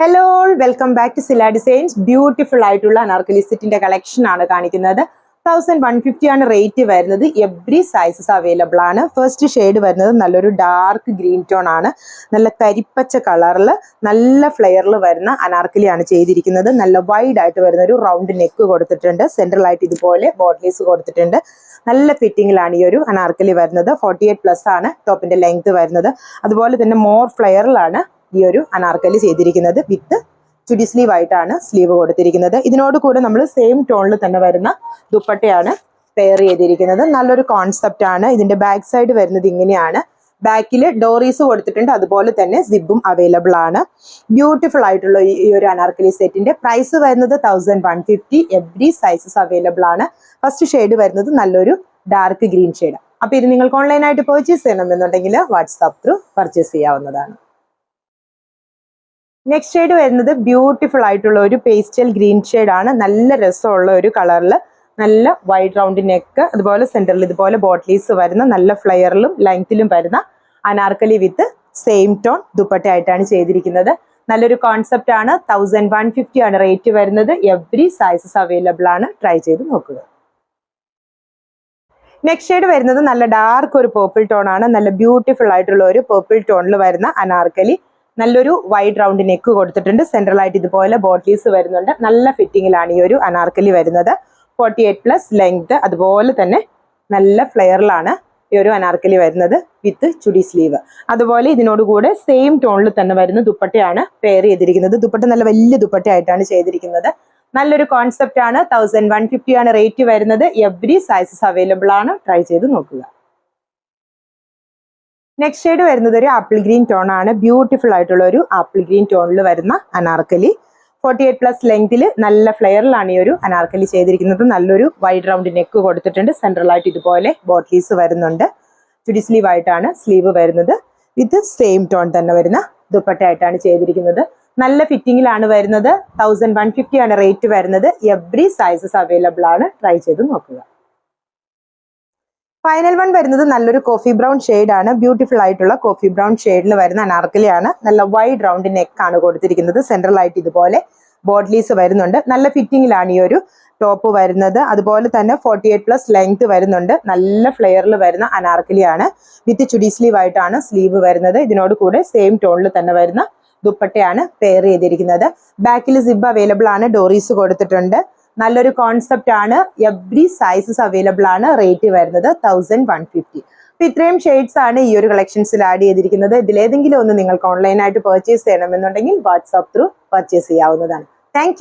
Hello welcome back to Sila designs. Beautiful ആയിട്ടുള്ള അനാർക്കലി സെറ്റിന്റെ collection ആണ് കാണിക്കുന്നത്. 1150 ആണ് റേറ്റ് വരുന്നത്. എവറി സൈസസ് അവൈലബിൾ ആണ്. ഫസ്റ്റ് ഷെയ്ഡ് വരുന്നത് നല്ലൊരു ഡാർക്ക് ഗ്രീൻ ടോൺ ആണ്. നല്ല കരിപ്പച്ച കളറിൽ നല്ല ഫ്ലെയറിൽ വരുന്ന അനാർക്കലിയാണ് ചെയ്തിരിക്കുന്നത്. നല്ല വൈഡ് ആയിട്ട് വരുന്ന ഒരു റൗണ്ട് നെക്ക് കൊടുത്തിട്ടുണ്ട്. സെൻട്രലായിട്ട് ഇതുപോലെ ബോട്ട്ലീസ് കൊടുത്തിട്ടുണ്ട്. നല്ല ഫിറ്റിങ്ങിലാണ് ഈ ഒരു അനാർക്കലി വരുന്നത്. 48+ ആണ് ടോപ്പിന്റെ ലെങ്ത് വരുന്നത്. അതുപോലെ തന്നെ മോർ ഫ്ലെയറിലാണ് ഈ ഒരു അനാർക്കലി ചെയ്തിരിക്കുന്നത്. വിത്ത് ചുടി സ്ലീവ് ആയിട്ടാണ് സ്ലീവ് കൊടുത്തിരിക്കുന്നത്. ഇതിനോട് കൂടെ നമ്മൾ സെയിം ടോണിൽ തന്നെ വരുന്ന ദുപ്പട്ടയാണ് പെയർ ചെയ്തിരിക്കുന്നത്. നല്ലൊരു കോൺസെപ്റ്റ് ആണ്. ഇതിന്റെ ബാക്ക് സൈഡ് വരുന്നത് ഇങ്ങനെയാണ്. ബാക്കിൽ ഡോറീസ് കൊടുത്തിട്ടുണ്ട്. അതുപോലെ തന്നെ സിബും അവൈലബിൾ ആണ്. ബ്യൂട്ടിഫുൾ ആയിട്ടുള്ള ഈ ഒരു അനാർക്കലി സെറ്റിന്റെ പ്രൈസ് വരുന്നത് 1150. എവറി സൈസസ് അവൈലബിൾ ആണ്. ഫസ്റ്റ് ഷെയ്ഡ് വരുന്നത് നല്ലൊരു ഡാർക്ക് ഗ്രീൻ ഷെയ്ഡ്. അപ്പൊ ഇത് നിങ്ങൾക്ക് ഓൺലൈനായിട്ട് പർച്ചേസ് ചെയ്യണമെന്നുണ്ടെങ്കിൽ വാട്സാപ്പ് ത്രൂ പർച്ചേസ് ചെയ്യാവുന്നതാണ്. നെക്സ്റ്റ് ഷെയ്ഡ് വരുന്നത് ബ്യൂട്ടിഫുൾ ആയിട്ടുള്ള ഒരു പേസ്റ്റൽ ഗ്രീൻ ഷെയ്ഡ് ആണ്. നല്ല രസമുള്ള ഒരു കളറിൽ നല്ല വൈഡ് റൗണ്ട് നെക്ക്, അതുപോലെ സെന്ററിൽ ഇതുപോലെ ബോട്ട്ലീസ് വരുന്ന നല്ല ഫ്ലെയറിലും ലെങ്ത്തിലും വരുന്ന Anarkali with same tone dupatta ആയിട്ടാണ് ചെയ്തിരിക്കുന്നത്. നല്ലൊരു കോൺസെപ്റ്റ് ആണ്. 1150 ആണ് റേറ്റ് വരുന്നത്. എവറി സൈസസ് അവൈലബിൾ ആണ്. ട്രൈ ചെയ്ത് നോക്കുക. നെക്സ്റ്റ് ഷെയ്ഡ് വരുന്നത് നല്ല ഡാർക്ക് ഒരു പേർപ്പിൾ ടോൺ ആണ്. നല്ല ബ്യൂട്ടിഫുൾ ആയിട്ടുള്ള ഒരു പേർപ്പിൾ ടോണിൽ വരുന്ന അനാർക്കലി. നല്ലൊരു വൈഡ് റൗണ്ട് നെക്ക് കൊടുത്തിട്ടുണ്ട്. സെൻട്രലായിട്ട് ഇതുപോലെ ബോട്ട്ലീസ് വരുന്നുണ്ട്. നല്ല ഫിറ്റിങ്ങിലാണ് ഈ ഒരു അനാർക്കലി വരുന്നത്. 48+ ലെങ്ത്, അതുപോലെ തന്നെ നല്ല ഫ്ലെയറിലാണ് ഈ ഒരു അനാർക്കലി വരുന്നത് വിത്ത് ചുടി സ്ലീവ്. അതുപോലെ ഇതിനോട് കൂടെ സെയിം ടോണിൽ തന്നെ വരുന്ന ദുപ്പട്ടയാണ് പെയർ ചെയ്തിരിക്കുന്നത്. ദുപ്പട്ട നല്ല വലിയ ദുപ്പട്ടയായിട്ടാണ് ചെയ്തിരിക്കുന്നത്. നല്ലൊരു കോൺസെപ്റ്റ് ആണ്. 1150 ആണ് റേറ്റ് വരുന്നത്. എവറി സൈസസ് അവൈലബിൾ ആണ്. ട്രൈ ചെയ്ത് നോക്കുക. നെക്സ്റ്റ് ഷെയ്ഡ് വരുന്നത് ഒരു ആപ്പിൾ ഗ്രീൻ ടോൺ ആണ്. ബ്യൂട്ടിഫുൾ ആയിട്ടുള്ള ഒരു ആപ്പിൾ ഗ്രീൻ ടോണിൽ വരുന്ന അനാർക്കലി. 48+ ലെങ്തിൽ നല്ല ഫ്ലെയറിലാണ് ഈ ഒരു അനാർക്കലി ചെയ്തിരിക്കുന്നത്. നല്ലൊരു വൈഡ് റൗണ്ട് നെക്ക് കൊടുത്തിട്ടുണ്ട്. സെൻട്രലായിട്ട് ഇതുപോലെ ബോട്ട്ലീസ് വരുന്നുണ്ട്. ചുടി സ്ലീവ് ആയിട്ടാണ് സ്ലീവ് വരുന്നത്. വിത്ത് സെയിം ടോൺ തന്നെ വരുന്ന ദുപ്പട്ട ആയിട്ടാണ് ചെയ്തിരിക്കുന്നത്. നല്ല ഫിറ്റിങ്ങിലാണ് വരുന്നത്. 1150 ആണ് റേറ്റ് വരുന്നത്. എവറി സൈസസ് അവൈലബിൾ ആണ്. ട്രൈ ചെയ്ത് നോക്കുക. ഫൈനൽ വൺ വരുന്നത് നല്ലൊരു കോഫി ബ്രൗൺ ഷെയ്ഡ് ആണ്. ബ്യൂട്ടിഫുൾ ആയിട്ടുള്ള കോഫി ബ്രൗൺ ഷെയ്ഡിൽ വരുന്ന അനാർക്കലിയാണ്. നല്ല വൈഡ് റൗണ്ട് നെക്ക് ആണ് കൊടുത്തിരിക്കുന്നത്. സെൻട്രലായിട്ട് ഇതുപോലെ ബോട്ട്ലീസ് വരുന്നുണ്ട്. നല്ല ഫിറ്റിങ്ങിലാണ് ഈ ഒരു ടോപ്പ് വരുന്നത്. അതുപോലെ തന്നെ 48+ ലെങ്ത് വരുന്നുണ്ട്. നല്ല ഫ്ലെയറിൽ വരുന്ന അനാർക്കലിയാണ്. വിത്ത് ചുടി സ്ലീവ് ആയിട്ടാണ് സ്ലീവ് വരുന്നത്. ഇതിനോട് കൂടെ സെയിം ടോണിൽ തന്നെ വരുന്ന ദുപ്പട്ടയാണ് പെയർ ചെയ്തിരിക്കുന്നത്. ബാക്കിൽ സിബ് അവൈലബിൾ ആണ്. ഡോറീസ് കൊടുത്തിട്ടുണ്ട്. നല്ലൊരു കോൺസെപ്റ്റ് ആണ്. എവറി സൈസസ് അവൈലബിൾ ആണ്. റേറ്റ് വരുന്നത് 1150. അപ്പൊ ഇത്രയും ഷെയ്ഡ്സ് ആണ് ഈ ഒരു കളക്ഷൻസിൽ ആഡ് ചെയ്തിരിക്കുന്നത്. ഇതിലേതെങ്കിലും ഒന്ന് നിങ്ങൾക്ക് ഓൺലൈനായിട്ട് പർച്ചേസ് ചെയ്യണമെന്നുണ്ടെങ്കിൽ വാട്സാപ്പ് ത്രൂ പർച്ചേസ് ചെയ്യാവുന്നതാണ്. താങ്ക്